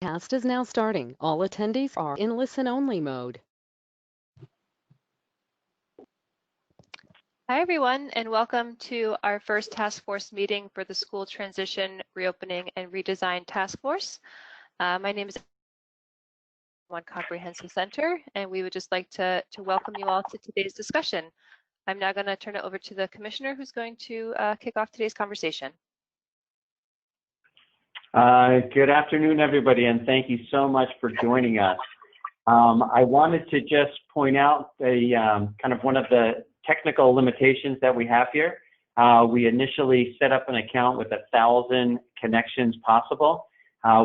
Cast is now starting. All attendees are in listen-only mode. Hi, everyone, and welcome to our first task force meeting for the School Transition, Reopening, and Redesign Task Force. My name is One Comprehensive Center, and we would just like to welcome you all to today's discussion. I'm now going to turn it over to the Commissioner who's going to kick off today's conversation. Good afternoon, everybody, and thank you so much for joining us. I wanted to just point out kind of one of the technical limitations that we have here. We initially set up an account with 1,000 connections possible.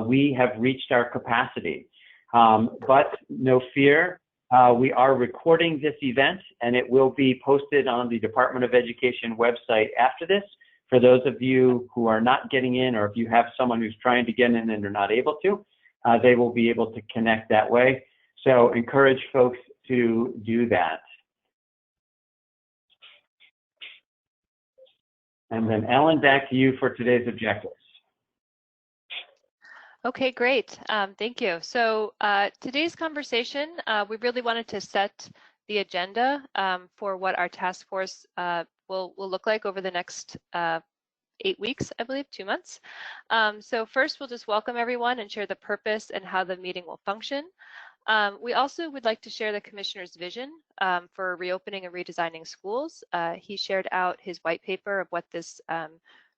We have reached our capacity, but no fear. We are recording this event, and it will be posted on the Department of Education website after this. For those of you who are not getting in, or if you have someone who's trying to get in and they're not able to, they will be able to connect that way. So encourage folks to do that. And then Ellen, back to you for today's objectives. Okay, great. Thank you. So today's conversation, we really wanted to set the agenda for what our task force will look like over the next 8 weeks, I believe, 2 months. So first, we'll just welcome everyone and share the purpose and how the meeting will function. We also would like to share the Commissioner's vision for reopening and redesigning schools. He shared out his white paper of what this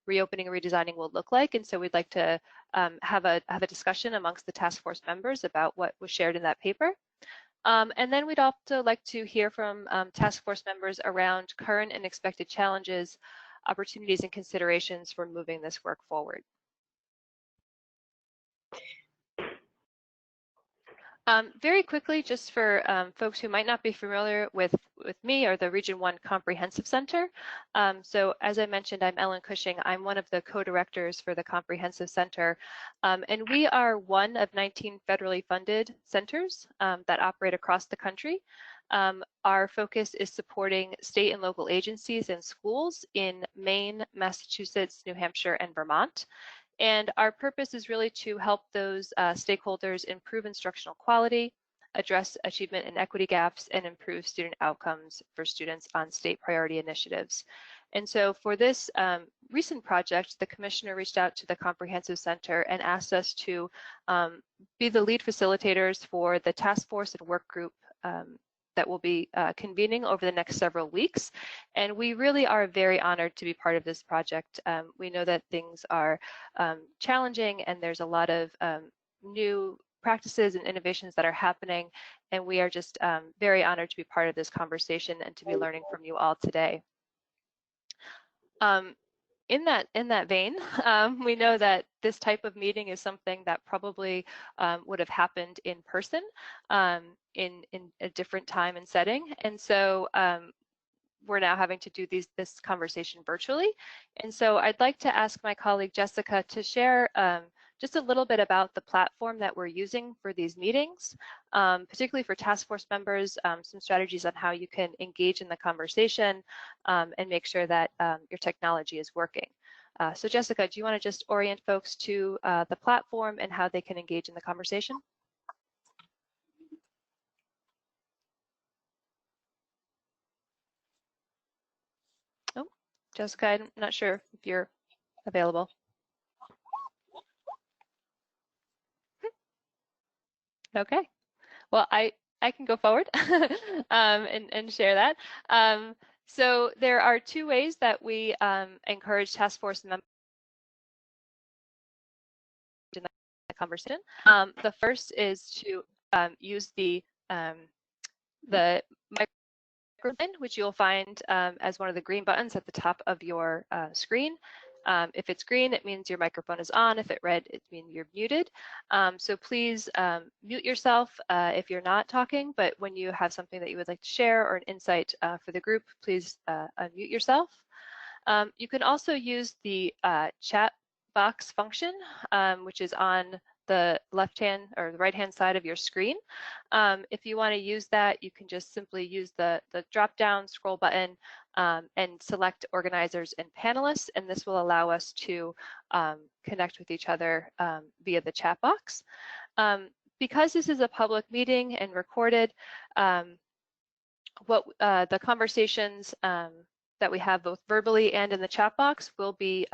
reopening and redesigning will look like, and so we'd like to have a discussion amongst the task force members about what was shared in that paper. And then we'd also like to hear from task force members around current and expected challenges, opportunities, and considerations for moving this work forward. Very quickly, just for folks who might not be familiar with me or the Region 1 Comprehensive Center. So as I mentioned, I'm Ellen Cushing. I'm one of the co-directors for the Comprehensive Center. And we are one of 19 federally funded centers that operate across the country. Our focus is supporting state and local agencies and schools in Maine, Massachusetts, New Hampshire, and Vermont. And our purpose is really to help those stakeholders improve instructional quality, address achievement and equity gaps, and improve student outcomes for students on state priority initiatives. And so for this recent project, the Commissioner reached out to the Comprehensive Center and asked us to be the lead facilitators for the task force and work group that will be convening over the next several weeks. And we really are very honored to be part of this project. We know that things are challenging and there's a lot of new practices and innovations that are happening. And we are just very honored to be part of this conversation and to be learning from you all today. In that vein, we know that this type of meeting is something that probably would have happened in person in a different time and setting. And so we're now having to do this conversation virtually. And so I'd like to ask my colleague Jessica to share just a little bit about the platform that we're using for these meetings, particularly for task force members, some strategies on how you can engage in the conversation and make sure that your technology is working. So Jessica, do you want to just orient folks to the platform and how they can engage in the conversation? Oh, Jessica, I'm not sure if you're available. Okay, well, I can go forward and share that. So there are 2 ways that we encourage task force members in the conversation. The first is to use the microphone, which you'll find as one of the green buttons at the top of your screen. If it's green, it means your microphone is on. If it's red, it means you're muted. So please mute yourself if you're not talking, but when you have something that you would like to share or an insight for the group, please unmute yourself. You can also use the chat box function, which is on the left-hand or the right-hand side of your screen. If you want to use that, you can just simply use the drop-down scroll button and select organizers and panelists, and this will allow us to connect with each other via the chat box. Because this is a public meeting and recorded, the conversations that we have both verbally and in the chat box will be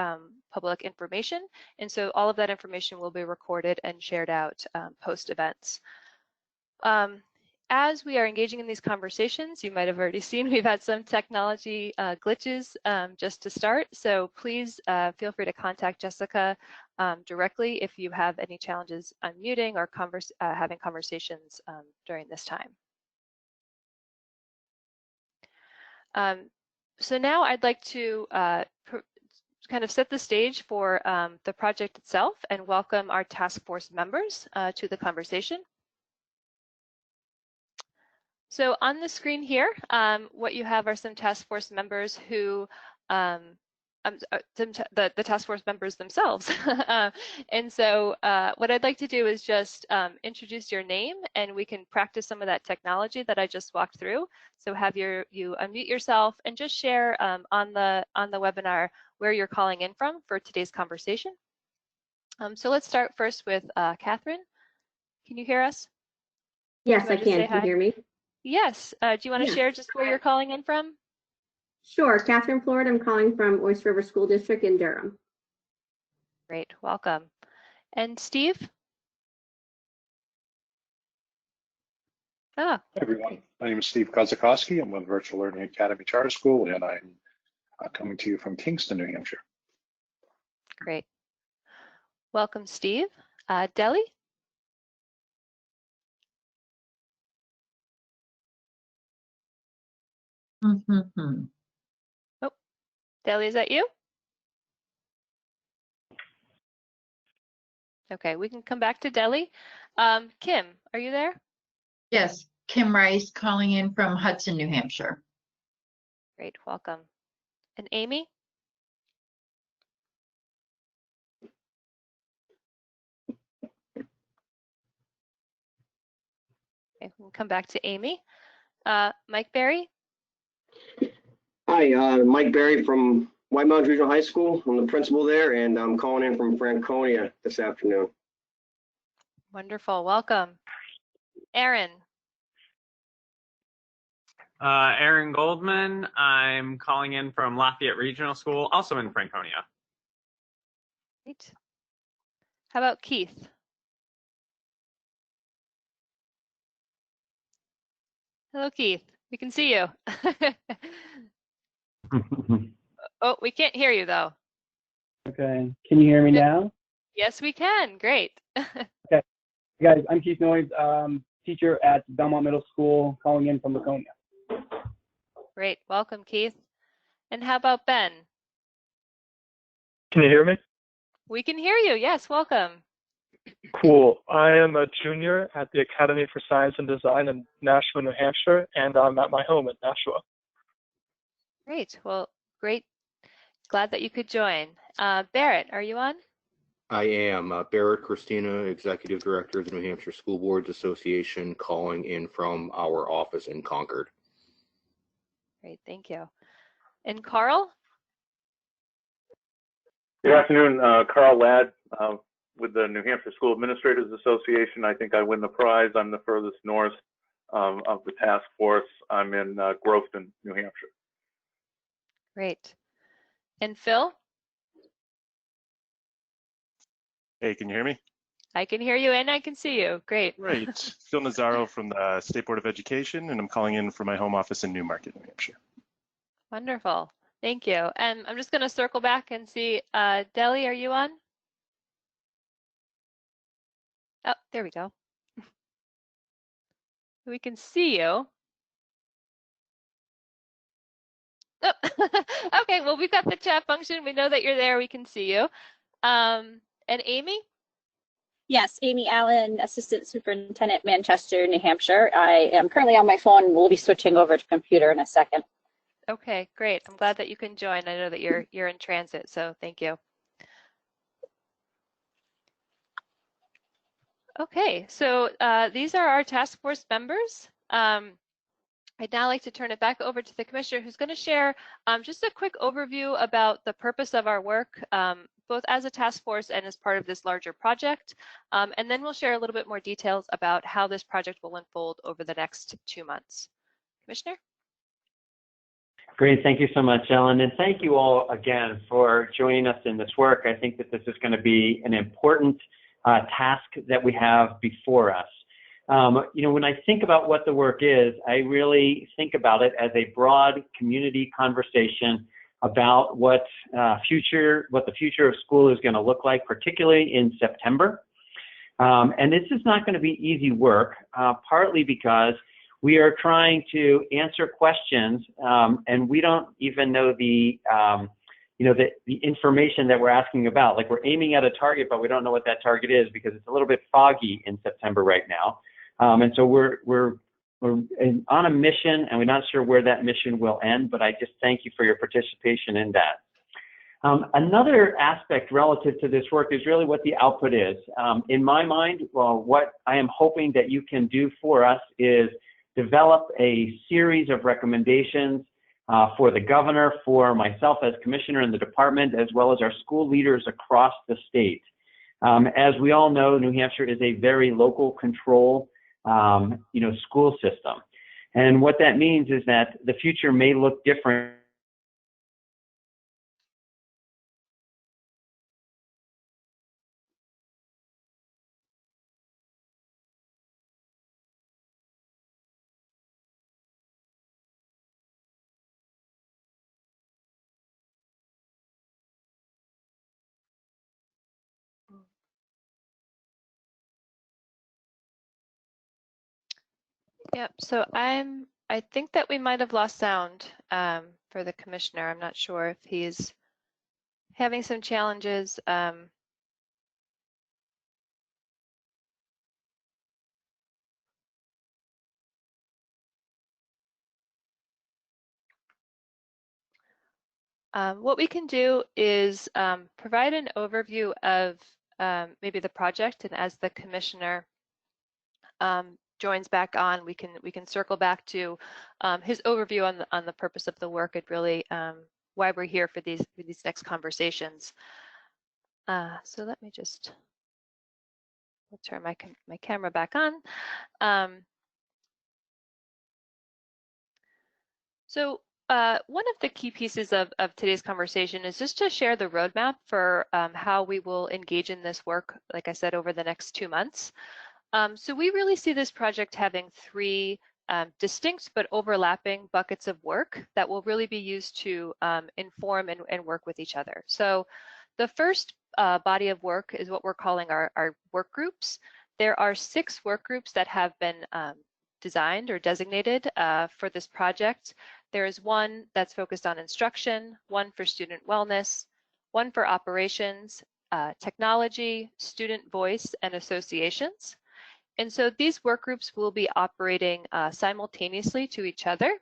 public information. And so all of that information will be recorded and shared out post events. As we are engaging in these conversations, you might have already seen we've had some technology glitches just to start. So please feel free to contact Jessica directly if you have any challenges unmuting or having conversations during this time. So now I'd like to kind of set the stage for the project itself and welcome our task force members to the conversation. So on the screen here, what you have are some task force members who, the task force members themselves. And so what I'd like to do is just introduce your name, and we can practice some of that technology that I just walked through. So have you unmute yourself and just share on the webinar where you're calling in from for today's conversation. So let's start first with Catherine. Can you hear us? Yes, I can. Can you hear me? Yes. Do you want to share just where you're calling in from? Sure. Catherine, Florida. I'm calling from Oyster River School District in Durham. Great. Welcome. And Steve? Hi, everyone. My name is Steve Kozakowski. I'm with Virtual Learning Academy Charter School, and I'm coming to you from Kingston, New Hampshire. Great. Welcome, Steve. Deli? Oh, Deli, is that you? Okay, we can come back to Deli. Kim, are you there? Yes, Kim Rice calling in from Hudson, New Hampshire. Great, welcome. And Amy? Okay, we can come back to Amy. Mike Berry? Hi, Mike Berry from White Mountains Regional High School. I'm the principal there, and I'm calling in from Franconia this afternoon. Wonderful, welcome. Aaron? Aaron Goldman. I'm calling in from Lafayette Regional School, also in Franconia. Great. How about Keith? Hello, Keith. We can see you. Oh, we can't hear you though. Okay. Can you hear me now? Yes, we can. Great. Okay. Guys, I'm Keith Noyes, teacher at Belmont Middle School, calling in from Laconia. Great. Welcome, Keith. And how about Ben? Can you hear me? We can hear you. Yes, welcome. Cool. I am a junior at the Academy for Science and Design in Nashua, New Hampshire, and I'm at my home in Nashua. Great. Well, great. Glad that you could join. Barrett, are you on? I am. Barrett Christina, Executive Director of the New Hampshire School Boards Association, calling in from our office in Concord. Great, thank you. And Carl? Good afternoon, Carl Ladd with the New Hampshire School Administrators Association. I think I win the prize. I'm the furthest north of the task force. I'm in Groveton, New Hampshire. Great. And Phil? Hey, can you hear me? I can hear you and I can see you. Great. Great. Phil Nazaro from the State Board of Education, and I'm calling in from my home office in Newmarket, New Hampshire. Wonderful. Thank you. And I'm just going to circle back and see, Deli, are you on? Oh, there we go. We can see you. Oh, okay, well, we've got the chat function. We know that you're there. We can see you. And Amy? Yes, Amy Allen, Assistant Superintendent, Manchester, New Hampshire. I am currently on my phone. We'll be switching over to computer in a second. Okay, great. I'm glad that you can join. I know that you're in transit, so thank you. Okay, so these are our task force members. I'd now like to turn it back over to the commissioner, who's going to share just a quick overview about the purpose of our work, both as a task force and as part of this larger project. And then we'll share a little bit more details about how this project will unfold over the next 2 months. Commissioner? Great, thank you so much, Ellen, and thank you all again for joining us in this work. I think that this is going to be an important task that we have before us. You know, when I think about what the work is, I really think about it as a broad community conversation about what the future of school is going to look like, particularly in September. And this is not going to be easy work, partly because we are trying to answer questions, and we don't even know the information that we're asking about. Like, we're aiming at a target, but we don't know what that target is because it's a little bit foggy in September right now. And so we're on a mission, and we're not sure where that mission will end. But I just thank you for your participation in that. Another aspect relative to this work is really what the output is. In my mind, well, what I am hoping that you can do for us is develop a series of recommendations for the governor, for myself as commissioner in the department, as well as our school leaders across the state. As we all know, New Hampshire is a very local control, school system. And what that means is that the future may look different. Yep, so I think that we might have lost sound for the commissioner. I'm not sure if he's having some challenges. What we can do is provide an overview of maybe the project, and as the commissioner joins back on, we can circle back to his overview on the purpose of the work and really why we're here for these next conversations. So let me just turn my camera back on. So one of the key pieces of today's conversation is just to share the roadmap for how we will engage in this work, like I said, over the next 2 months. So we really see this project having 3 distinct but overlapping buckets of work that will really be used to inform and work with each other. So the first body of work is what we're calling our work groups. There are 6 work groups that have been designed or designated for this project. There is one that's focused on instruction, one for student wellness, one for operations, technology, student voice, and associations. And so these work groups will be operating simultaneously to each other.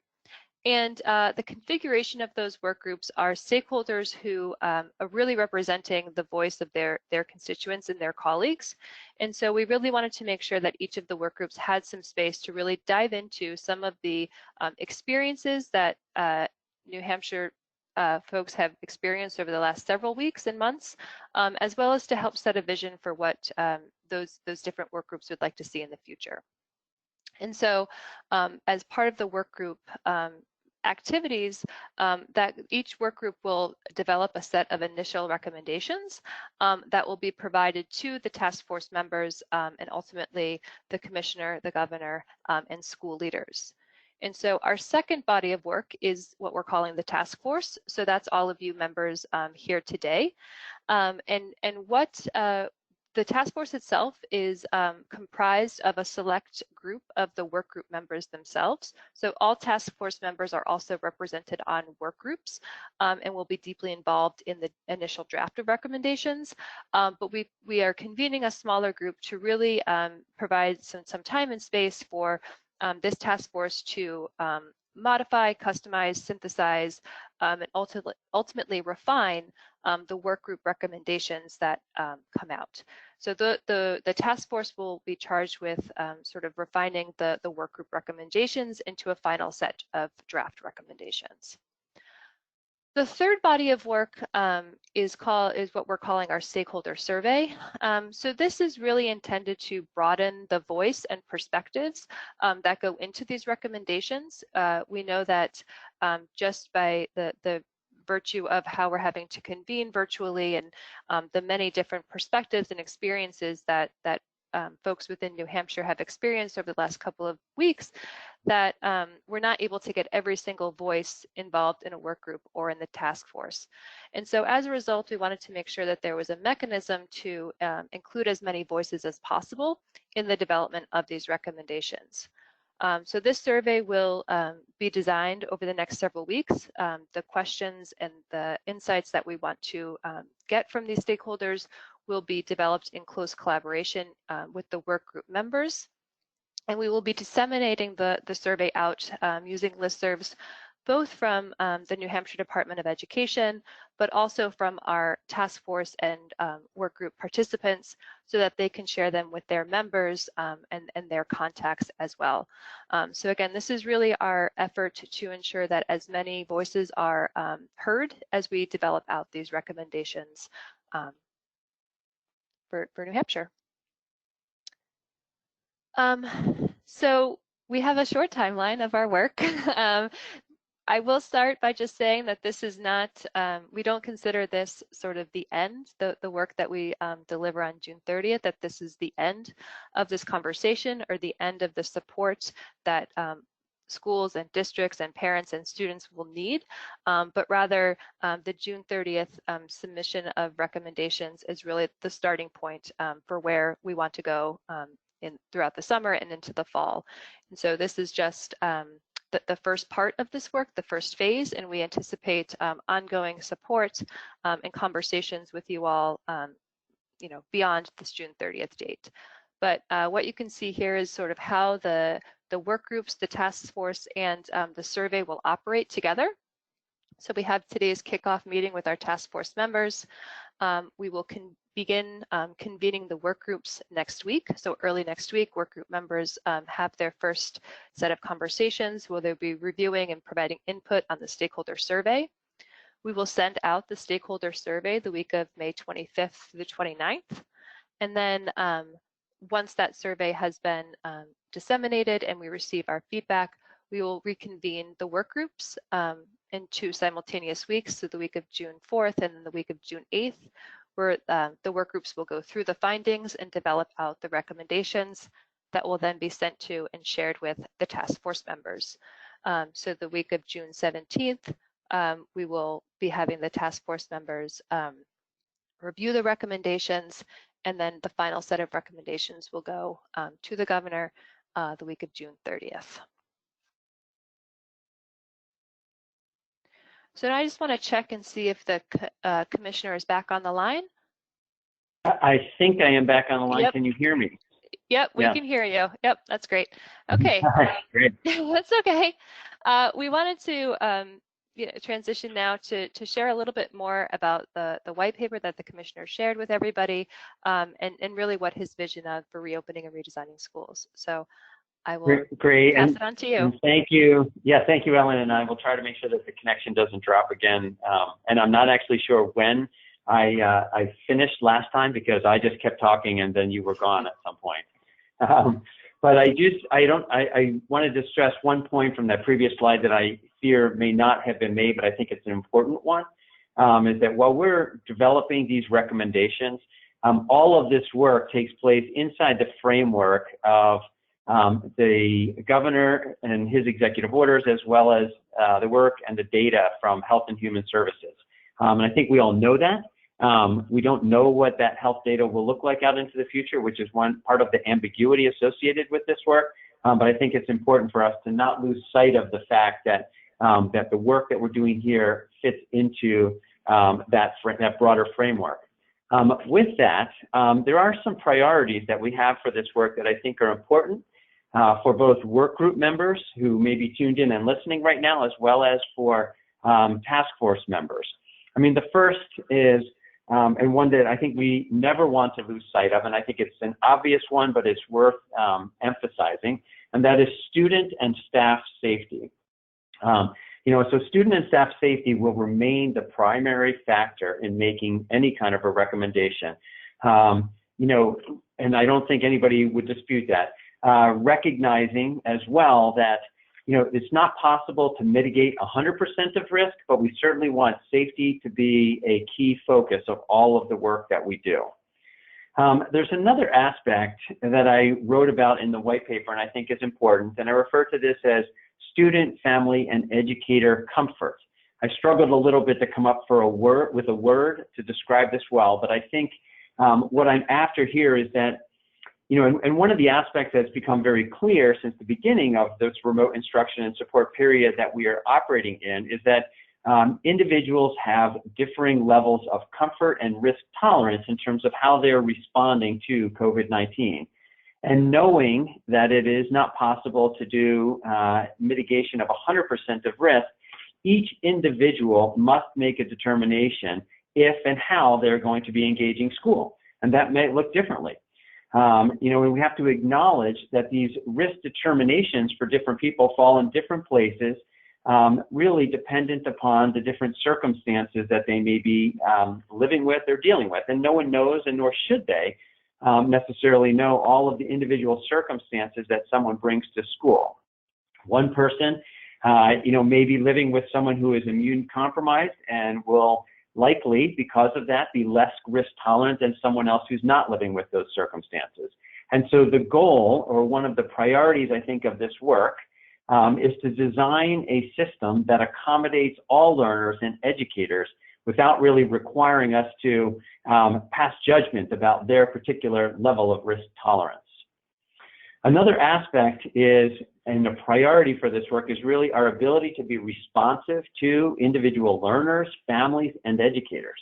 And the configuration of those work groups are stakeholders who are really representing the voice of their constituents and their colleagues. And so we really wanted to make sure that each of the work groups had some space to really dive into some of the experiences that New Hampshire folks have experienced over the last several weeks and months, as well as to help set a vision for what those different work groups would like to see in the future. And so as part of the work group activities, that each work group will develop a set of initial recommendations that will be provided to the task force members and ultimately the commissioner, the governor, and school leaders. And so our second body of work is what we're calling the task force. So that's all of you members here today. And what the task force itself is comprised of a select group of the work group members themselves. So all task force members are also represented on work groups and will be deeply involved in the initial draft of recommendations. But we are convening a smaller group to really provide some time and space for this task force to modify, customize, synthesize, and ultimately refine the work group recommendations that come out. So the task force will be charged with sort of refining the work group recommendations into a final set of draft recommendations. The third body of work is what we're calling our stakeholder survey. So this is really intended to broaden the voice and perspectives that go into these recommendations. We know that just by the virtue of how we're having to convene virtually and the many different perspectives and experiences that folks within New Hampshire have experienced over the last couple of weeks, that we're not able to get every single voice involved in a work group or in the task force. And so as a result, we wanted to make sure that there was a mechanism to include as many voices as possible in the development of these recommendations. So this survey will be designed over the next several weeks. The questions and the insights that we want to get from these stakeholders will be developed in close collaboration with the work group members. And we will be disseminating the survey out using listservs, both from the New Hampshire Department of Education, but also from our task force and work group participants, so that they can share them with their members and their contacts as well. So again, this is really our effort to ensure that as many voices are heard as we develop out these recommendations for New Hampshire. So we have a short timeline of our work. I will start by just saying that this is not, we don't consider this sort of the end, the work that we deliver on June 30th, that this is the end of this conversation or the end of the support that schools and districts and parents and students will need, but rather the June 30th submission of recommendations is really the starting point for where we want to go throughout the summer and into the fall. And so this is just the first part of this work, the first phase, and we anticipate ongoing support and conversations with you all beyond this June 30th date. But what you can see here is sort of how the work groups, the task force, and the survey will operate together. So we have today's kickoff meeting with our task force members. We will begin convening the work groups next week. So early next week, work group members have their first set of conversations where they'll be reviewing and providing input on the stakeholder survey. We will send out the stakeholder survey the week of May 25th through the 29th. And then once that survey has been disseminated and we receive our feedback, we will reconvene the work groups in 2 simultaneous weeks, so the week of June 4th and then the week of June 8th, where the work groups will go through the findings and develop out the recommendations that will then be sent to and shared with the task force members. So the week of June 17th, we will be having the task force members review the recommendations, and then the final set of recommendations will go to the governor the week of June 30th. So now I just want to check and see if the commissioner is back on the line. I think I am back on the line. Yep. Can you hear me? Yep, we can hear you. Yep, that's great. Okay. Great. That's okay. We wanted to transition now to share a little bit more about the white paper that the commissioner shared with everybody, and really what his vision of for reopening and redesigning schools. So I will pass it on to you. And thank you. Yeah, thank you, Ellen. And I will try to make sure that the connection doesn't drop again. And I'm not actually sure when I finished last time, because I just kept talking and then you were gone at some point. But I wanted to stress one point from that previous slide that I fear may not have been made, but I think it's an important one, is that while we're developing these recommendations, all of this work takes place inside the framework of the governor and his executive orders, as well as the work and the data from Health and Human Services. And I think we all know that. We don't know what that health data will look like out into the future, which is one part of the ambiguity associated with this work. But I think it's important for us to not lose sight of the fact that that the work that we're doing here fits into that broader framework. With that, there are some priorities that we have for this work that I think are important for both work group members who may be tuned in and listening right now, as well as for task force members. I mean, the first is, and one that I think we never want to lose sight of, and I think it's an obvious one, but it's worth emphasizing, and that is student and staff safety. So student and staff safety will remain the primary factor in making any kind of a recommendation. And I don't think anybody would dispute that. Recognizing as well that, it's not possible to mitigate 100% of risk, but we certainly want safety to be a key focus of all of the work that we do. There's another aspect that I wrote about in the white paper and I think is important, and I refer to this as student, family, and educator comfort. I struggled a little bit to come up with a word to describe this well, but I think what I'm after here is that, and one of the aspects that's become very clear since the beginning of this remote instruction and support period that we are operating in is that individuals have differing levels of comfort and risk tolerance in terms of how they're responding to COVID-19. And knowing that it is not possible to do mitigation of 100% of risk, each individual must make a determination if and how they're going to be engaging school. And that may look differently. We have to acknowledge that these risk determinations for different people fall in different places, really dependent upon the different circumstances that they may be living with or dealing with. And no one knows, and nor should they, necessarily know all of the individual circumstances that someone brings to school. One person, may be living with someone who is immune compromised and will likely, because of that, be less risk tolerant than someone else who's not living with those circumstances. And so the goal, or one of the priorities, I think, of this work is to design a system that accommodates all learners and educators without really requiring us to pass judgment about their particular level of risk tolerance. Another aspect is, and a priority for this work, is really our ability to be responsive to individual learners, families, and educators.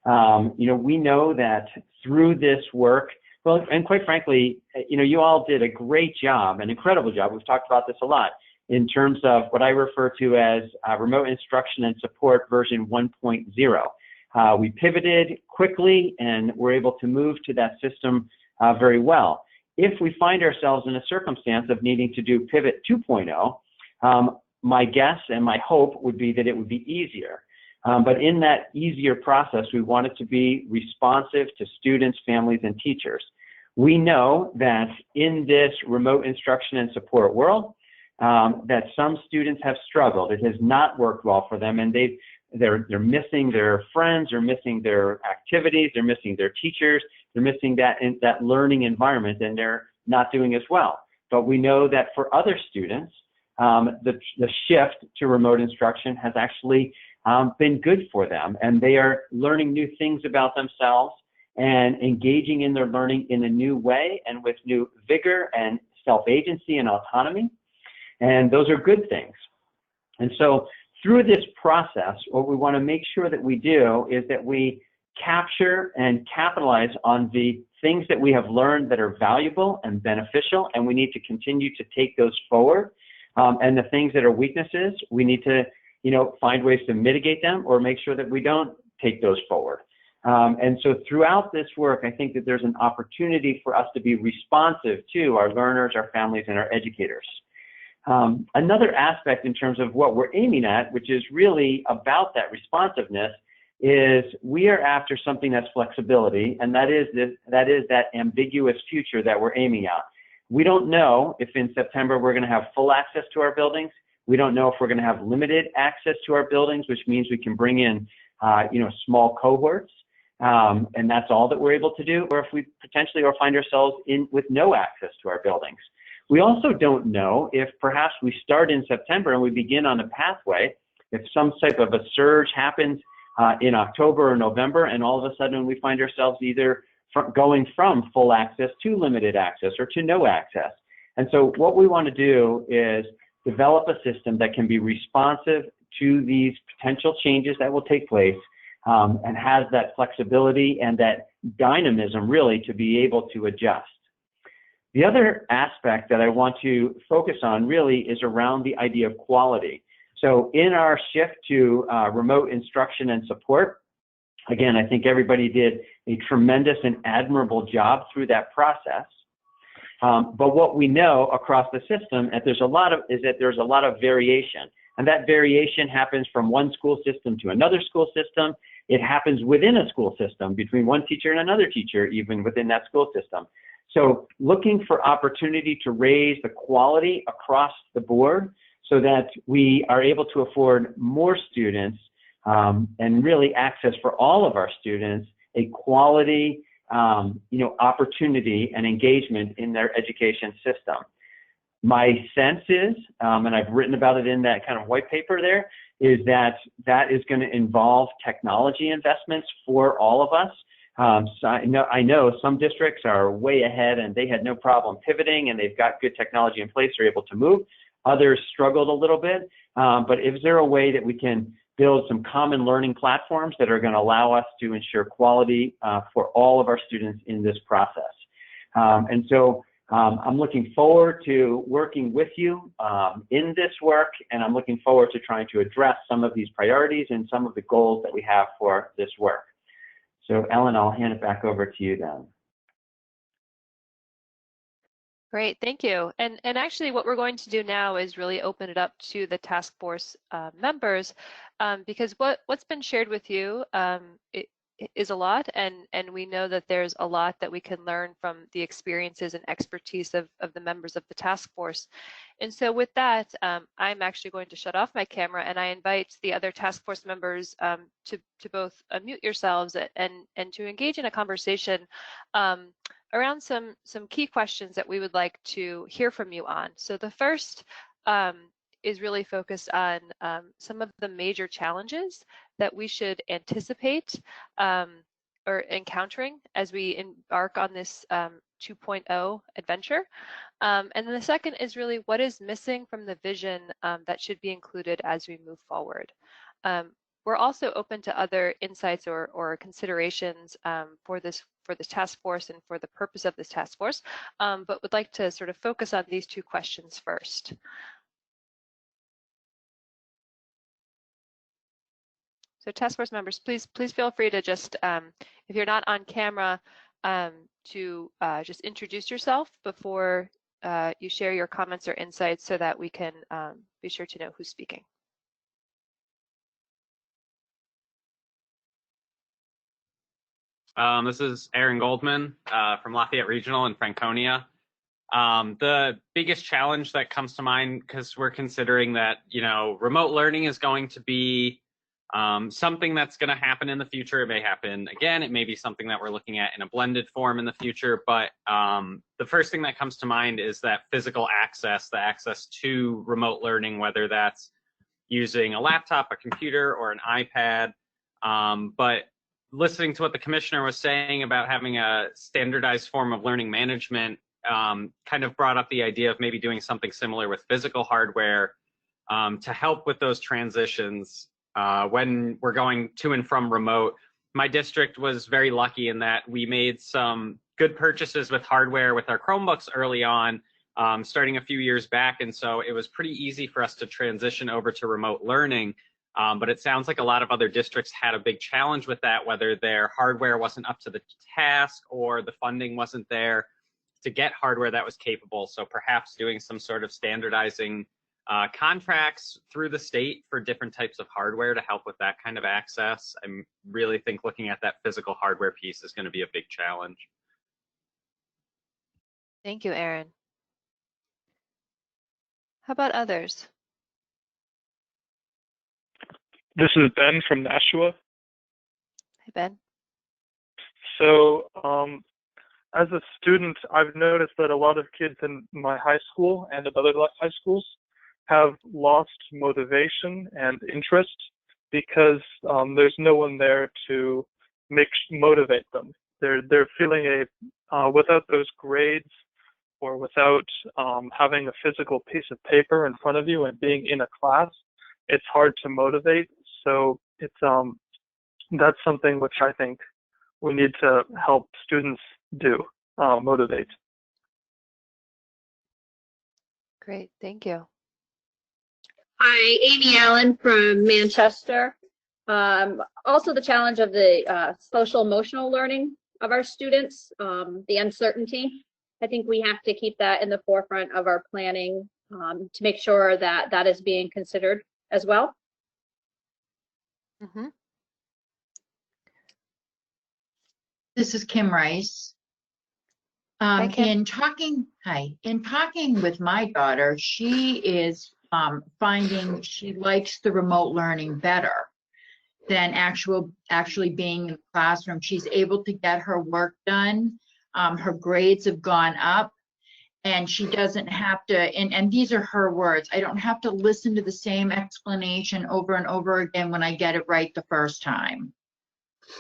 We know that through this work, well, and quite frankly, you all did a great job, an incredible job. We've talked about this a lot in terms of what I refer to as remote instruction and support version 1.0. We pivoted quickly and were able to move to that system very well. If we find ourselves in a circumstance of needing to do pivot 2.0, my guess and my hope would be that it would be easier. But in that easier process, we want it to be responsive to students, families, and teachers. We know that in this remote instruction and support world, that some students have struggled. It has not worked well for them, and they're missing their friends, they're missing their activities, they're missing their teachers, they're missing that learning environment, and they're not doing as well. But we know that for other students, the shift to remote instruction has actually been good for them, and they are learning new things about themselves and engaging in their learning in a new way and with new vigor and self-agency and autonomy. And those are good things. And so through this process, what we want to make sure that we do is that we capture and capitalize on the things that we have learned that are valuable and beneficial, and we need to continue to take those forward. And the things that are weaknesses, we need to find ways to mitigate them or make sure that we don't take those forward. And so throughout this work, I think that there's an opportunity for us to be responsive to our learners, our families, and our educators. Another aspect in terms of what we're aiming at, which is really about that responsiveness, is we are after something that's flexibility, and that is that ambiguous future that we're aiming at. We don't know if in September we're going to have full access to our buildings. We don't know if we're going to have limited access to our buildings, which means we can bring in small cohorts, and that's all that we're able to do, or if we potentially find ourselves with no access to our buildings. We also don't know if perhaps we start in September and we begin on a pathway, if some type of a surge happens in October or November, and all of a sudden we find ourselves either going from full access to limited access or to no access. And so what we want to do is develop a system that can be responsive to these potential changes that will take place, and has that flexibility and that dynamism really to be able to adjust. The other aspect that I want to focus on really is around the idea of quality. So in our shift to remote instruction and support, again, I think everybody did a tremendous and admirable job through that process. But what we know across the system is that there's a lot of variation. And that variation happens from one school system to another school system. It happens within a school system, between one teacher and another teacher, even within that school system. So looking for opportunity to raise the quality across the board so that we are able to afford more students and really access for all of our students a quality opportunity and engagement in their education system. My sense is, and I've written about it in that kind of white paper there, is that that is going to involve technology investments for all of us. So I know some districts are way ahead and they had no problem pivoting and they've got good technology in place, they're able to move. Others struggled a little bit, but is there a way that we can build some common learning platforms that are going to allow us to ensure quality for all of our students in this process? And so I'm looking forward to working with you in this work, and I'm looking forward to trying to address some of these priorities and some of the goals that we have for this work. So Ellen, I'll hand it back over to you then. Great, thank you. And actually what we're going to do now is really open it up to the task force members because what's been shared with you is a lot, and we know that there's a lot that we can learn from the experiences and expertise of the members of the task force. And so with that, I'm actually going to shut off my camera, and I invite the other task force members to both unmute yourselves and to engage in a conversation around some key questions that we would like to hear from you on. So the first is really focused on some of the major challenges that we should anticipate or encountering as we embark on this 2.0 adventure. And then the second is really what is missing from the vision that should be included as we move forward. We're also open to other insights or considerations for this task force and for the purpose of this task force, but would like to sort of focus on these two questions first. So task force members, please feel free to just, if you're not on camera, to just introduce yourself before you share your comments or insights so that we can be sure to know who's speaking. This is Aaron Goldman from Lafayette Regional in Franconia. The biggest challenge that comes to mind, because we're considering that, remote learning is going to be something that's going to happen in the future. It may happen again. It may be something that we're looking at in a blended form in the future. But the first thing that comes to mind is that physical access, the access to remote learning, whether that's using a laptop, a computer, or an iPad. But listening to what the commissioner was saying about having a standardized form of learning management kind of brought up the idea of maybe doing something similar with physical hardware to help with those transitions when we're going to and from remote. My district was very lucky in that we made some good purchases with hardware with our Chromebooks early on, starting a few years back. And so it was pretty easy for us to transition over to remote learning. But it sounds like a lot of other districts had a big challenge with that, whether their hardware wasn't up to the task or the funding wasn't there to get hardware that was capable. So perhaps doing some sort of standardizing contracts through the state for different types of hardware to help with that kind of access. I really think looking at that physical hardware piece is going to be a big challenge. Thank you, Aaron. How about others? This is Ben from Nashua. Hey, Ben. So as a student, I've noticed that a lot of kids in my high school and at other high schools have lost motivation and interest because there's no one there to motivate them. They're feeling without those grades or without having a physical piece of paper in front of you and being in a class, it's hard to motivate. So it's that's something which I think we need to help students do, motivate. Great, thank you. Hi, Amy Allen from Manchester. Also the challenge of the social emotional learning of our students, the uncertainty. I think we have to keep that in the forefront of our planning to make sure that that is being considered as well. Mm-hmm. This is Kim Rice. Hi, Kim. In talking with my daughter, she is finding she likes the remote learning better than actually being in the classroom. She's able to get her work done. Her grades have gone up, and she doesn't have to, and these are her words, I don't have to listen to the same explanation over and over again when I get it right the first time.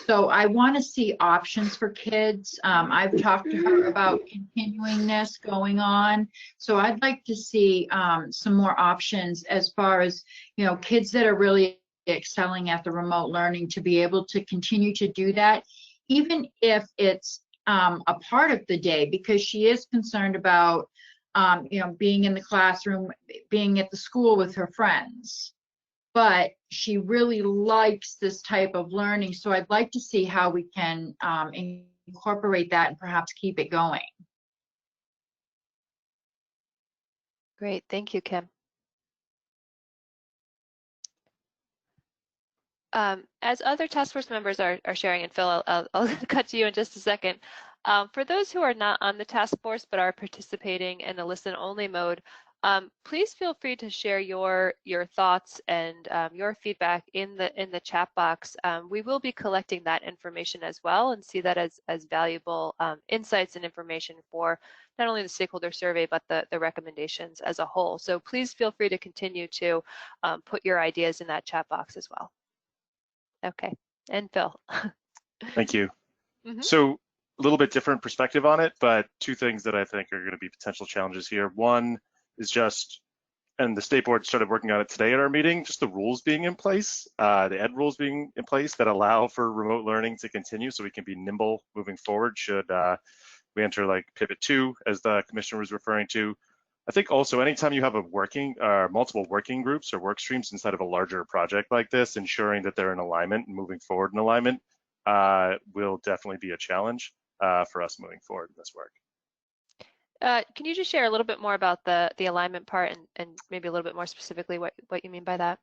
So I want to see options for kids. I've talked to her about continuing this going on. So I'd like to see some more options as far as, you know, kids that are really excelling at the remote learning to be able to continue to do that, even if it's a part of the day, because she is concerned about, you know, being in the classroom, being at the school with her friends. But she really likes this type of learning. So I'd like to see how we can incorporate that and perhaps keep it going. Great, thank you, Kim. As other task force members are sharing, and Phil, I'll cut to you in just a second. For those who are not on the task force but are participating in a listen-only mode, please feel free to share your thoughts and your feedback in the chat box. We will be collecting that information as well and see that as valuable insights and information for not only the stakeholder survey but the recommendations as a whole. So please feel free to continue to put your ideas in that chat box as well. Okay, and Phil. Thank you. Mm-hmm. So a little bit different perspective on it, but two things that I think are going to be potential challenges here. One is just, and the state board started working on it today at our meeting, just the rules being in place, the ed rules being in place that allow for remote learning to continue so we can be nimble moving forward should we enter like pivot 2, as the commissioner was referring to. I think also anytime you have a multiple working groups or work streams inside of a larger project like this, ensuring that they're in alignment and moving forward in alignment will definitely be a challenge for us moving forward in this work. Can you just share a little bit more about the alignment part and maybe a little bit more specifically what you mean by that?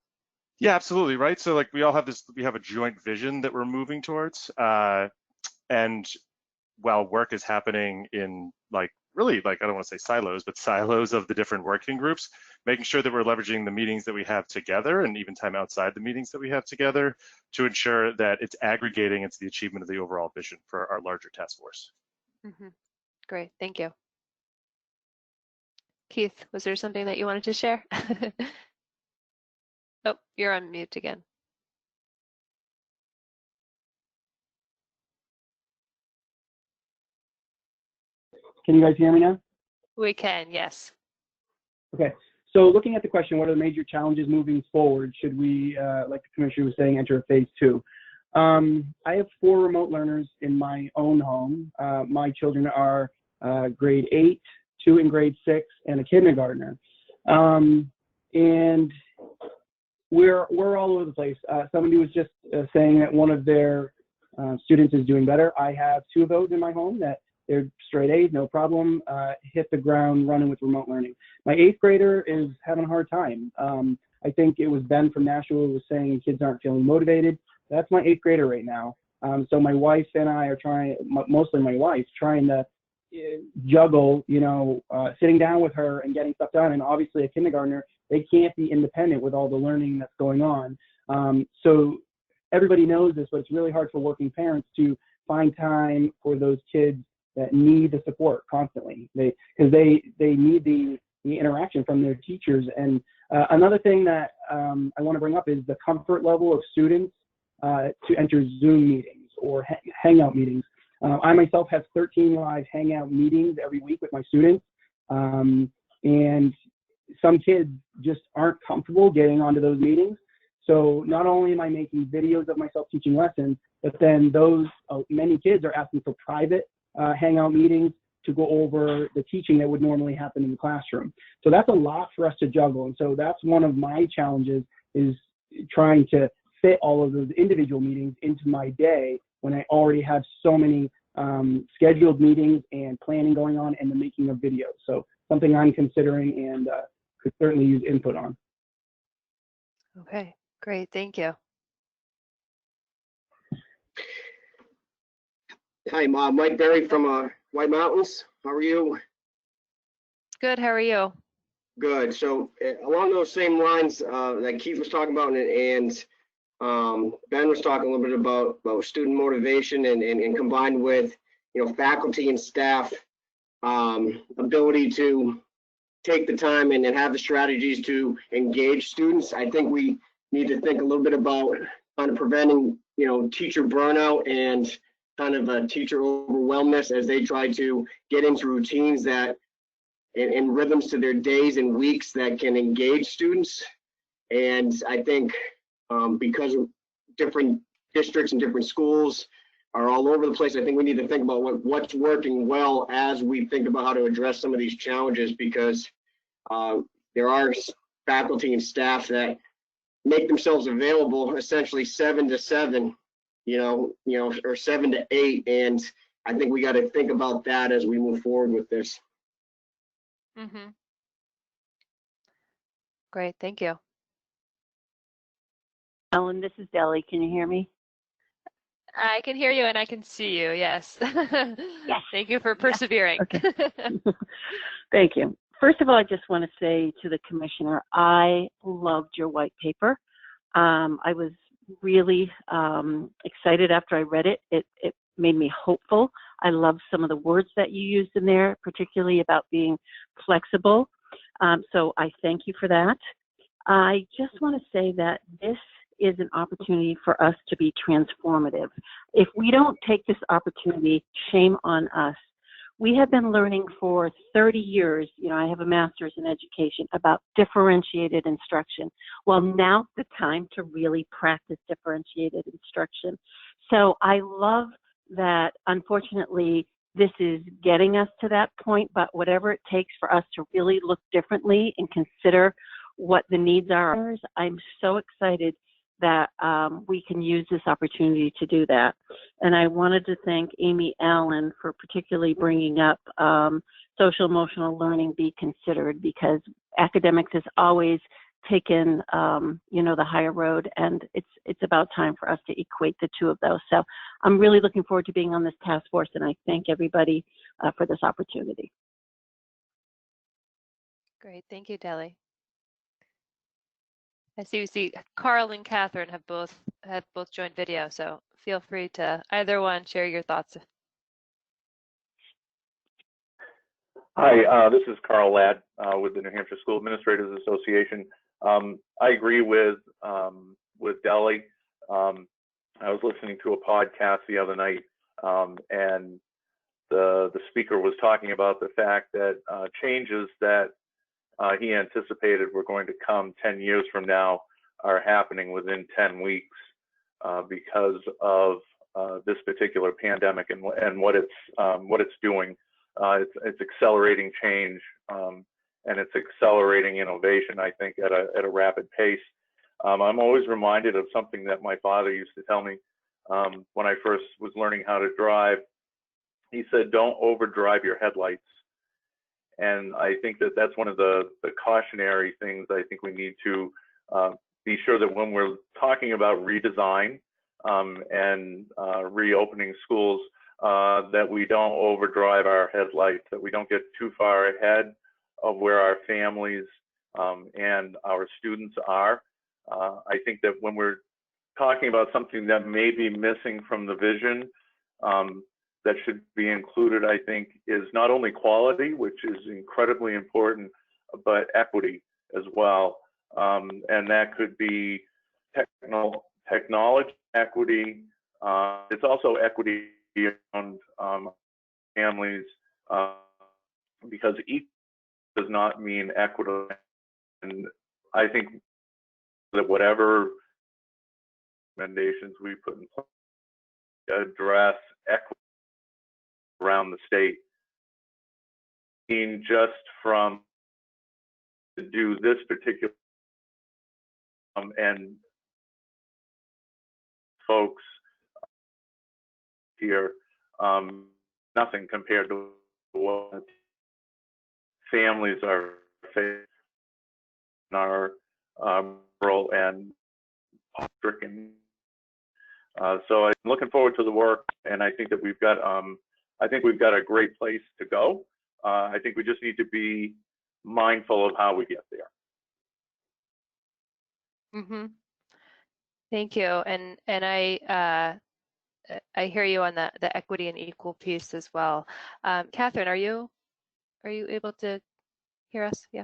Yeah, absolutely, right? So like we have a joint vision that we're moving towards, and while work is happening in really I don't want to say silos, but silos of the different working groups, making sure that we're leveraging the meetings that we have together and even time outside the meetings that we have together to ensure that it's aggregating into the achievement of the overall vision for our larger task force. Mm-hmm. Great, thank you. Keith, was there something that you wanted to share? Oh, you're on mute again. Can you guys hear me now? We can, yes. Okay. So looking at the question, what are the major challenges moving forward? Should we, like the commissioner was saying, enter phase 2? I have 4 remote learners in my own home. My children are grade 8, 2 in grade 6, and a kindergartner. And we're all over the place. Somebody was just saying that one of their students is doing better. I have 2 of those in my home that they're straight A's, no problem, hit the ground running with remote learning. My 8th grader is having a hard time. I think it was Ben from Nashua who was saying kids aren't feeling motivated. That's my 8th grader right now. So my wife and I are trying, mostly my wife, trying to juggle, sitting down with her and getting stuff done. And obviously a kindergartner, they can't be independent with all the learning that's going on. So everybody knows this, but it's really hard for working parents to find time for those kids that need the support constantly, because they need the interaction from their teachers. And another thing that I want to bring up is the comfort level of students to enter Zoom meetings or Hangout meetings. I myself have 13 live Hangout meetings every week with my students, and some kids just aren't comfortable getting onto those meetings. So not only am I making videos of myself teaching lessons, but then those many kids are asking for private Hangout meetings to go over the teaching that would normally happen in the classroom. So that's a lot for us to juggle. And so that's one of my challenges, is trying to fit all of those individual meetings into my day when I already have so many scheduled meetings and planning going on and the making of videos. So something I'm considering and could certainly use input on. Okay, great, thank you. Hi, Mike Berry from White Mountains. How are you? Good, how are you? Good. So along those same lines that Keith was talking about and Ben was talking a little bit about student motivation and combined with, faculty and staff ability to take the time and have the strategies to engage students. I think we need to think a little bit about kind of preventing, teacher burnout and kind of teacher overwhelmness as they try to get into routines that and rhythms to their days and weeks that can engage students. And I think because different districts and different schools are all over the place, I think we need to think about what's working well as we think about how to address some of these challenges, because there are faculty and staff that make themselves available essentially 7 to 7, or 7 to 8. And I think we got to think about that as we move forward with this. Mm-hmm. Great, thank you. Ellen, this is Deli. Can you hear me? I can hear you and I can see you, yes. Yes. Thank you for persevering. Okay. Thank you. First of all, I just want to say to the commissioner, I loved your white paper. I was really excited after I read it. It made me hopeful. I love some of the words that you used in there, particularly about being flexible. So I thank you for that. I just want to say that this is an opportunity for us to be transformative. If we don't take this opportunity, shame on us. We have been learning for 30 years, I have a master's in education, about differentiated instruction. Well, now's the time to really practice differentiated instruction. So I love that, unfortunately, this is getting us to that point, but whatever it takes for us to really look differently and consider what the needs are, I'm so excited that we can use this opportunity to do that. And I wanted to thank Amy Allen for particularly bringing up social emotional learning be considered, because academics has always taken the higher road, and it's about time for us to equate the two of those. So I'm really looking forward to being on this task force, and I thank everybody for this opportunity. Great, thank you, Deli. I see Carl and Catherine have both joined video, so feel free to either one share your thoughts. Hi, this is Carl Ladd with the New Hampshire School Administrators Association. I agree with Deli. I was listening to a podcast the other night, and the speaker was talking about the fact that changes that he anticipated were going to come 10 years from now are happening within 10 weeks because of this particular pandemic and what it's doing. It's accelerating change and it's accelerating innovation, I think, at a rapid pace. I'm always reminded of something that my father used to tell me when I first was learning how to drive. He said, "Don't overdrive your headlights." And I think that that's one of the cautionary things I think we need to be sure that when we're talking about redesign and reopening schools, that we don't overdrive our headlights, that we don't get too far ahead of where our families and our students are. I think that when we're talking about something that may be missing from the vision, that should be included, I think, is not only quality, which is incredibly important, but equity as well. And that could be technology equity. It's also equity around families, because equal does not mean equitable. And I think that whatever recommendations we put in place to address equity around the state, just from to do this particular and folks here, nothing compared to what families are facing in our rural and stricken. So I'm looking forward to the work, and I think that we've got a great place to go. I think we just need to be mindful of how we get there. Mm-hmm. Thank you, and I hear you on the equity and equal piece as well. Catherine, are you able to hear us? Yeah.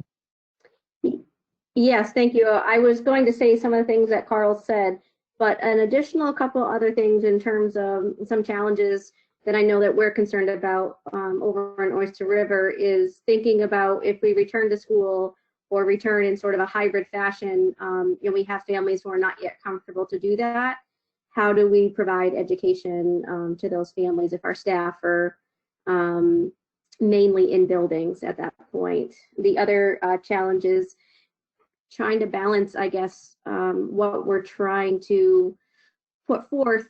Yes, thank you. I was going to say some of the things that Carl said, but an additional couple other things in terms of some challenges that I know that we're concerned about over in Oyster River is thinking about if we return to school or return in sort of a hybrid fashion. We have families who are not yet comfortable to do that. How do we provide education to those families if our staff are mainly in buildings at that point? The other challenge is trying to balance, I guess, what we're trying to put forth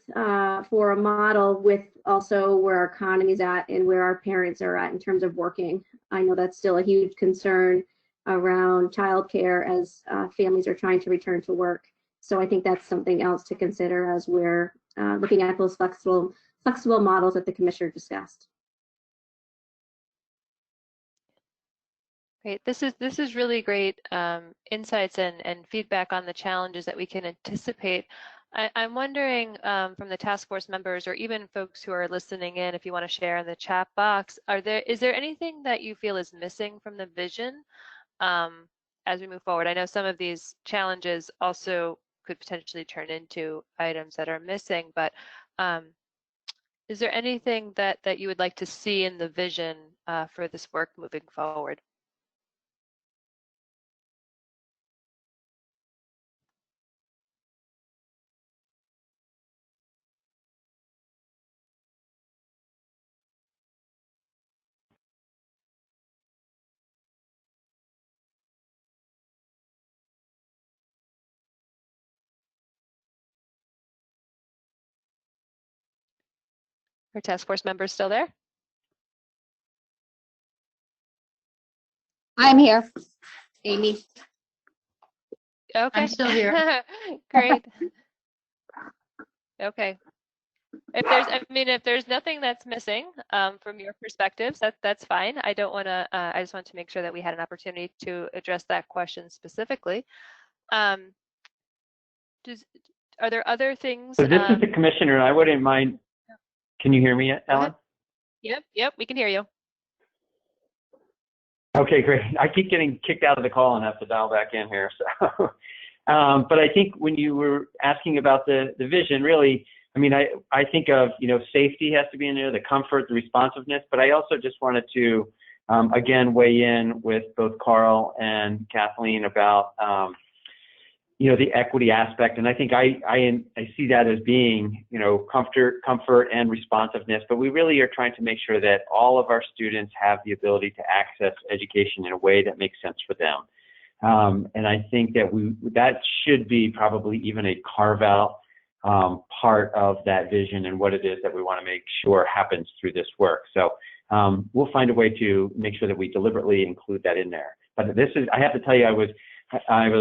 for a model with also where our economy is at and where our parents are at in terms of working. I know that's still a huge concern around childcare as families are trying to return to work. So I think that's something else to consider as we're looking at those flexible models that the commissioner discussed. Great. This is really great insights and feedback on the challenges that we can anticipate. I'm wondering from the task force members or even folks who are listening in, if you want to share in the chat box, is there anything that you feel is missing from the vision as we move forward? I know some of these challenges also could potentially turn into items that are missing, but is there anything that you would like to see in the vision for this work moving forward? Are task force members still there? I'm here, Amy. Okay. I'm still here. Great. Okay. If there's nothing that's missing from your perspectives, that's fine. I don't want to. I just want to make sure that we had an opportunity to address that question specifically. Are there other things? So this is the commissioner. I wouldn't mind. Can you hear me, Ellen? Yep, we can hear you. Okay, great. I keep getting kicked out of the call and have to dial back in here. So, but I think when you were asking about the vision, really, I think of, safety has to be in there, the comfort, the responsiveness, but I also just wanted to, again, weigh in with both Carl and Kathleen about, the equity aspect. And I think I see that as being, comfort and responsiveness, but we really are trying to make sure that all of our students have the ability to access education in a way that makes sense for them. And I think that that should be probably even a carve out part of that vision and what it is that we want to make sure happens through this work. So we'll find a way to make sure that we deliberately include that in there. But I have to tell you, I was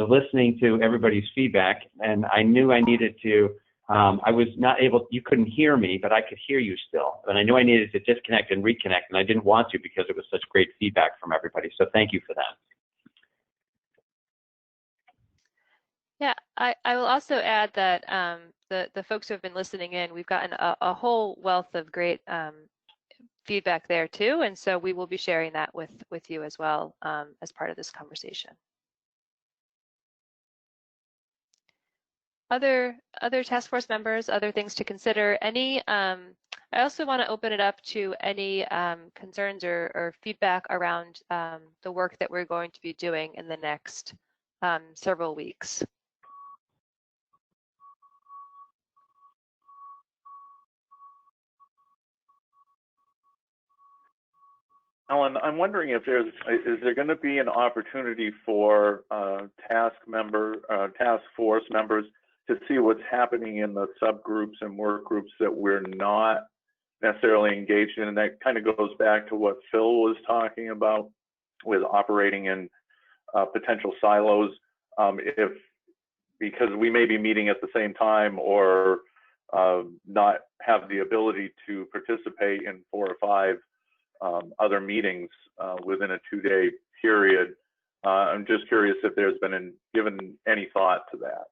listening to everybody's feedback, and I knew I needed to, I was not able, you couldn't hear me, but I could hear you still. And I knew I needed to disconnect and reconnect, and I didn't want to because it was such great feedback from everybody. So thank you for that. Yeah, I will also add that the folks who have been listening in, we've gotten a whole wealth of great feedback there too, and so we will be sharing that with you as well as part of this conversation. Other task force members, other things to consider. I also want to open it up to any concerns or feedback around the work that we're going to be doing in the next several weeks. Ellen, I'm wondering if is there going to be an opportunity for task force members to see what's happening in the subgroups and work groups that we're not necessarily engaged in? And that kind of goes back to what Phil was talking about with operating in potential silos. If because we may be meeting at the same time or not have the ability to participate in 4 or 5 other meetings within a 2-day period. I'm just curious if there's been given any thought to that.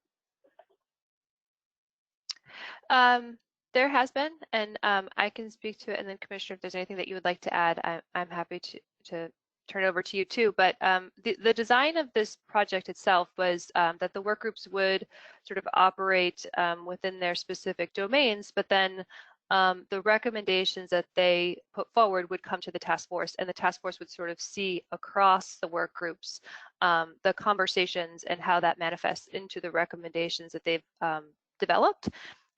There has been, and I can speak to it, and then Commissioner, if there's anything that you would like to add, I'm happy to turn it over to you too. But the design of this project itself was that the work groups would sort of operate within their specific domains, but then the recommendations that they put forward would come to the task force, and the task force would sort of see across the work groups the conversations and how that manifests into the recommendations that they've developed.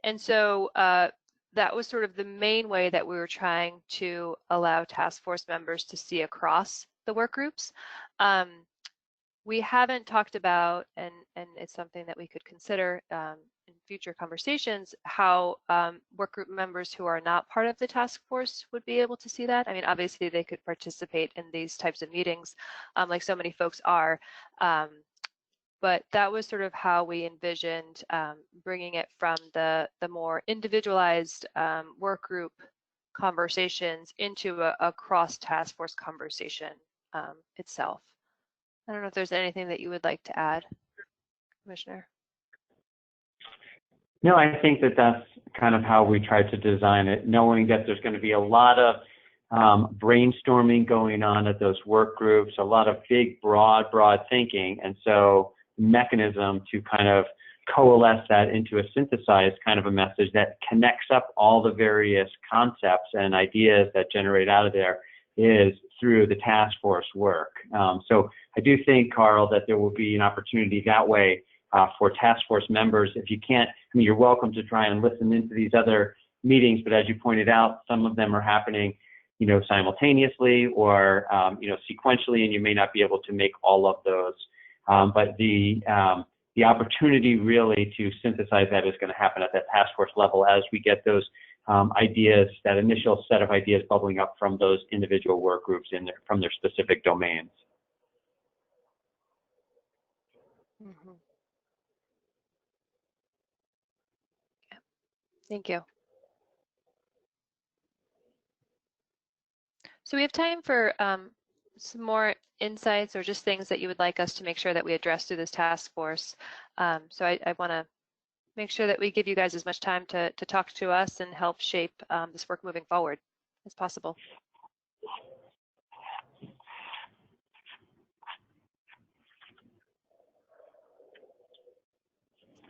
And so that was sort of the main way that we were trying to allow task force members to see across the work groups. We haven't talked about, and it's something that we could consider in future conversations, how work group members who are not part of the task force would be able to see that. I mean, obviously they could participate in these types of meetings like so many folks are. But that was sort of how we envisioned bringing it from the more individualized work group conversations into a cross task force conversation itself. I don't know if there's anything that you would like to add, Commissioner. No, I think that that's kind of how we tried to design it, knowing that there's going to be a lot of brainstorming going on at those work groups, a lot of big, broad thinking. And so mechanism to kind of coalesce that into a synthesized kind of a message that connects up all the various concepts and ideas that generate out of there is through the task force work. So I do think, Carl, that there will be an opportunity that way for task force members. If you can't, I mean, you're welcome to try and listen into these other meetings, but as you pointed out, some of them are happening, you know, simultaneously or, you know, sequentially, and you may not be able to make all of those. But the opportunity really to synthesize that is going to happen at that task force level as we get those ideas, that initial set of ideas bubbling up from those individual work groups from their specific domains. Mm-hmm. Yeah. Thank you. So we have time for some more insights or just things that you would like us to make sure that we address through this task force. So I want to make sure that we give you guys as much time to talk to us and help shape this work moving forward as possible.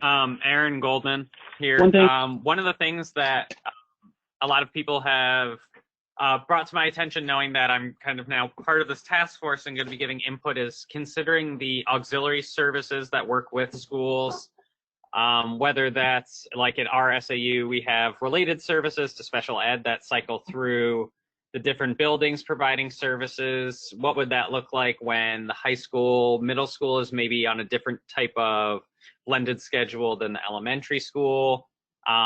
Aaron Goldman here. One of the things that a lot of people have brought to my attention, knowing that I'm kind of now part of this task force and going to be giving input, is considering the auxiliary services that work with schools. Whether that's like at our SAU, we have related services to special ed that cycle through the different buildings providing services. What would that look like when the high school, middle school is maybe on a different type of blended schedule than the elementary school?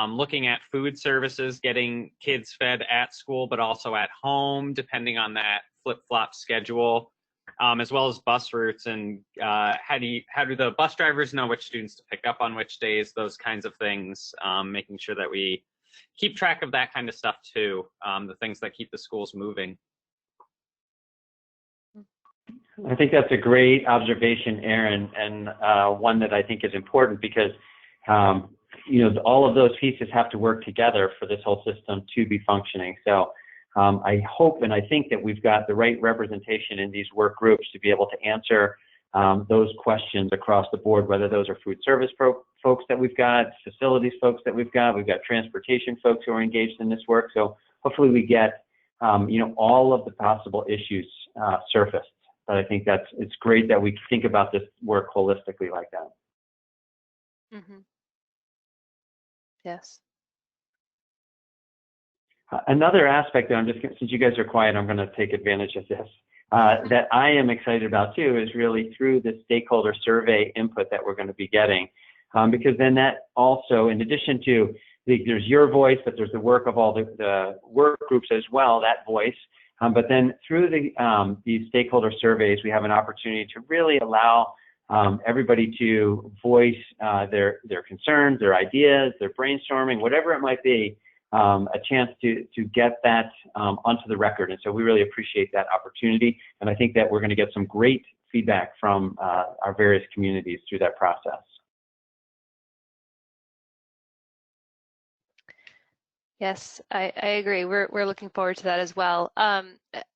Looking at food services, getting kids fed at school, but also at home, depending on that flip-flop schedule, as well as bus routes and how do the bus drivers know which students to pick up on which days, those kinds of things, making sure that we keep track of that kind of stuff too, the things that keep the schools moving. I think that's a great observation, Aaron, and one that I think is important because you know, all of those pieces have to work together for this whole system to be functioning. So I hope and I think that we've got the right representation in these work groups to be able to answer those questions across the board, whether those are food service folks that we've got, facilities folks that we've got transportation folks who are engaged in this work. So hopefully we get, you know, all of the possible issues surfaced. But I think it's great that we think about this work holistically like that. Mm-hmm. Yes. Another aspect that since you guys are quiet, I'm going to take advantage of this, that I am excited about too, is really through the stakeholder survey input that we're going to be getting, because then that also, in addition to, there's your voice, but there's the work of all the work groups as well, that voice, but then through these stakeholder surveys, we have an opportunity to really allow everybody to voice their concerns, their ideas, their brainstorming, whatever it might be, a chance to get that onto the record. And so we really appreciate that opportunity. And I think that we're going to get some great feedback from our various communities through that process. Yes, I agree. We're looking forward to that as well. I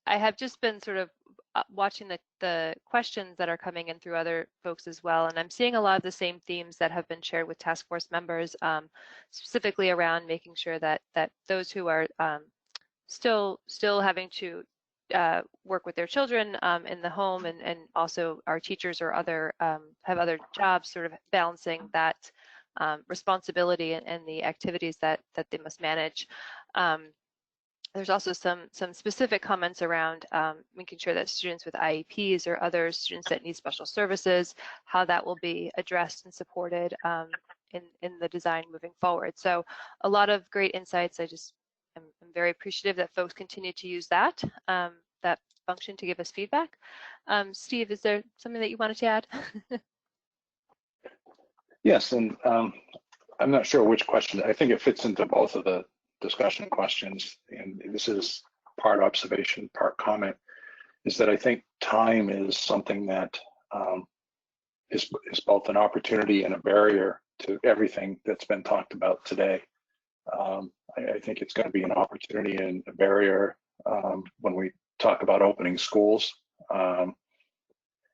have just been sort of watching the questions that are coming in through other folks as well, and I'm seeing a lot of the same themes that have been shared with task force members, specifically around making sure that those who are still having to work with their children in the home, and also our teachers or other have other jobs, sort of balancing that responsibility and the activities that they must manage. There's also some specific comments around making sure that students with IEPs or other students that need special services, how that will be addressed and supported in the design moving forward. So a lot of great insights. I'm very appreciative that folks continue to use that function to give us feedback. Steve, is there something that you wanted to add? Yes, and I'm not sure which question. I think it fits into both of the discussion questions, and this is part observation, part comment, is that I think time is something that is both an opportunity and a barrier to everything that's been talked about today. I think it's going to be an opportunity and a barrier when we talk about opening schools.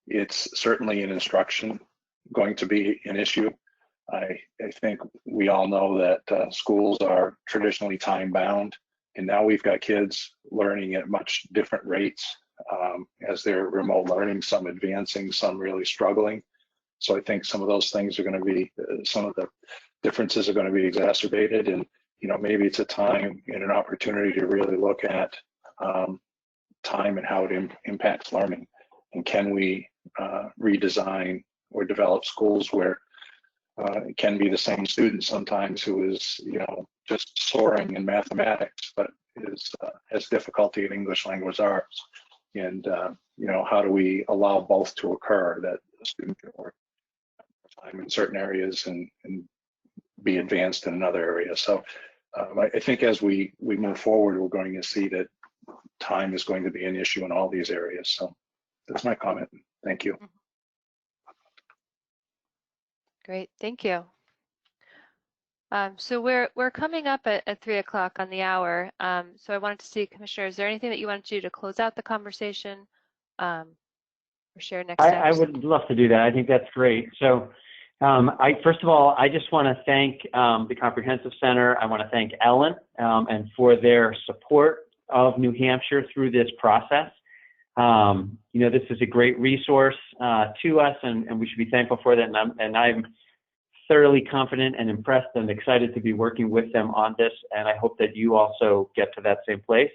It's certainly in instruction going to be an issue. I think we all know that schools are traditionally time bound, and now we've got kids learning at much different rates as they're remote learning, some advancing, some really struggling. So I think some of those things are going to be, some of the differences are going to be exacerbated, and maybe it's a time and an opportunity to really look at time and how it impacts learning, and can we redesign or develop schools where it can be the same student sometimes who is, just soaring in mathematics, but has difficulty in English language arts. And, how do we allow both to occur, that a student can work time in certain areas and be advanced in another area. So I think as we move forward, we're going to see that time is going to be an issue in all these areas. So that's my comment. Thank you. Great, thank you. So we're coming up at 3 o'clock on the hour. So I wanted to see, Commissioner, is there anything that you wanted to do to close out the conversation or share next steps? I would love to do that. I think that's great. So first of all, I just want to thank the Comprehensive Center. I want to thank Ellen and for their support of New Hampshire through this process. This is a great resource to us, and we should be thankful for that. And I'm thoroughly confident and impressed and excited to be working with them on this, and I hope that you also get to that same place.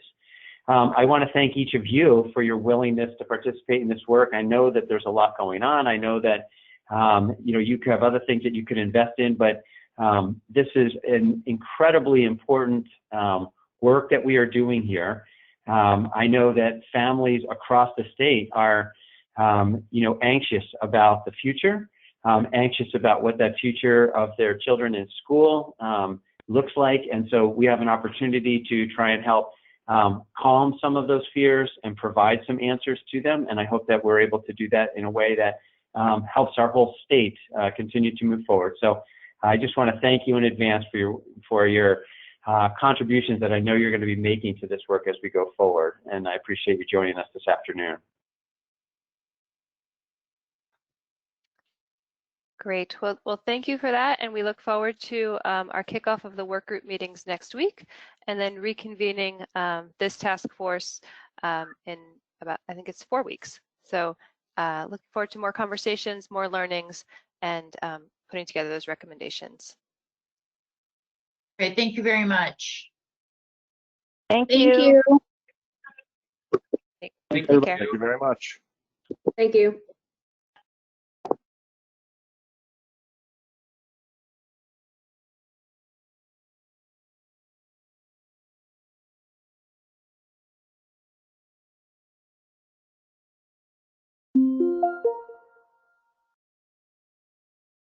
I want to thank each of you for your willingness to participate in this work. I know that there's a lot going on. I know that you could have other things that you could invest in, but this is an incredibly important work that we are doing here. I know that families across the state are, anxious about the future, anxious about what that future of their children in school looks like. And so we have an opportunity to try and help calm some of those fears and provide some answers to them. And I hope that we're able to do that in a way that helps our whole state continue to move forward. So I just want to thank you in advance for your contributions that I know you're going to be making to this work as we go forward. And I appreciate you joining us this afternoon. Great. Well, thank you for that. And we look forward to our kickoff of the work group meetings next week, and then reconvening this task force in about, I think it's 4 weeks. So looking forward to more conversations, more learnings, and putting together those recommendations. Great. Thank you very much. Thank Thank you. you. Take care. Thank you very much. Thank you.